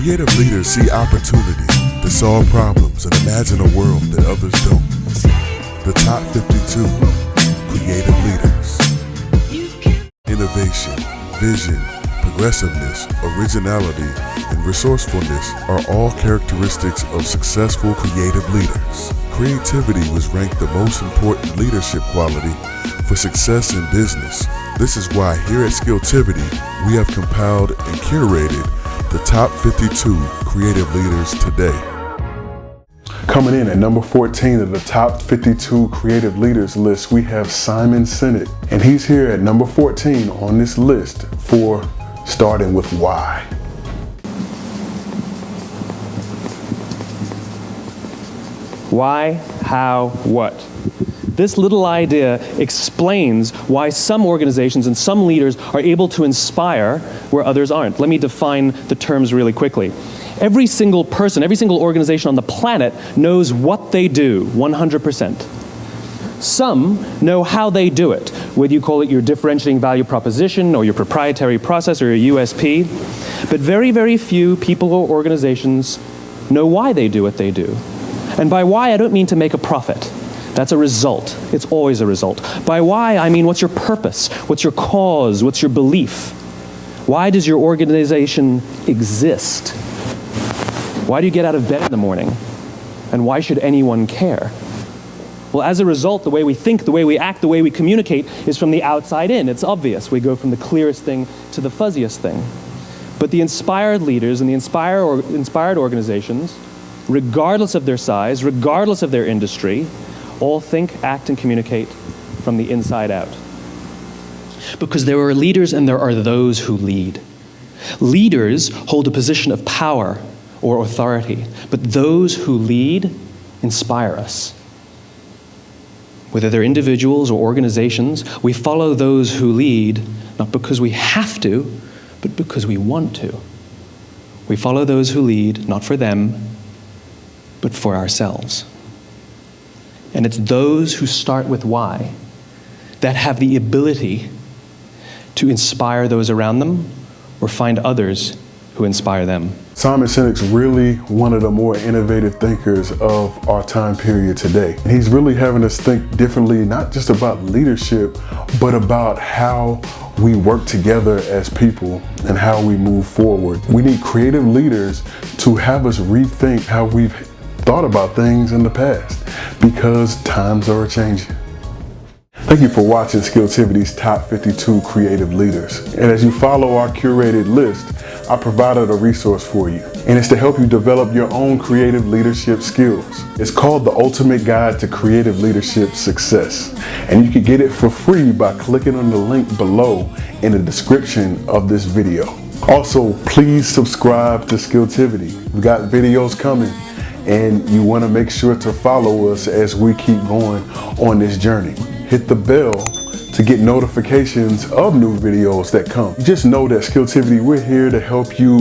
Creative leaders see opportunity to solve problems and imagine a world that others don't. The top 52 creative leaders. Innovation, vision, progressiveness, originality, and resourcefulness are all characteristics of successful creative leaders. Creativity was ranked the most important leadership quality for success in business. This is why here at Skilltivity, we have compiled and curated the top 52 creative leaders today. Coming in at number 14 of the top 52 creative leaders list, we have Sinek, and he's here at number 14 on this list for starting with why. Why, how, what? This little idea explains why some organizations and some leaders are able to inspire where others aren't. Let me define the terms really quickly. Every single person, every single organization on the planet knows what they do 100%. Some know how they do it, whether you call it your differentiating value proposition or your proprietary process or your USP. But very, very few people or organizations know why they do what they do. And by why, I don't mean to make a profit. That's a result. It's always a result. By why, I mean what's your purpose? What's your cause? What's your belief? Why does your organization exist? Why do you get out of bed in the morning? And why should anyone care? Well, as a result, the way we think, the way we act, the way we communicate is from the outside in. It's obvious. We go from the clearest thing to the fuzziest thing. But the inspired leaders and the inspired organizations, regardless of their size, regardless of their industry, all think, act, and communicate from the inside out. Because there are leaders and there are those who lead. Leaders hold a position of power or authority, but those who lead inspire us. Whether they're individuals or organizations, we follow those who lead, not because we have to, but because we want to. We follow those who lead, not for them, but for ourselves. And it's those who start with why that have the ability to inspire those around them or find others who inspire them. Sinek's really one of the more innovative thinkers of our time period today. He's really having us think differently, not just about leadership, but about how we work together as people and how we move forward. We need creative leaders to have us rethink how we've thought about things in the past, because times are changing. Thank you for watching Skilltivity's Top 52 Creative Leaders. And as you follow our curated list, I provided a resource for you. And it's to help you develop your own creative leadership skills. It's called The Ultimate Guide to Creative Leadership Success. And you can get it for free by clicking on the link below in the description of this video. Also, please subscribe to Skilltivity. We've got videos coming, and you want to make sure to follow us as we keep going on this journey. Hit the bell to get notifications of new videos that come. Just know that Skilltivity, we're here to help you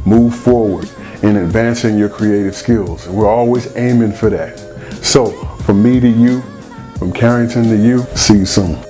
move forward in advancing your creative skills. We're always aiming for that. So from me to you, from Carrington to you, see you soon.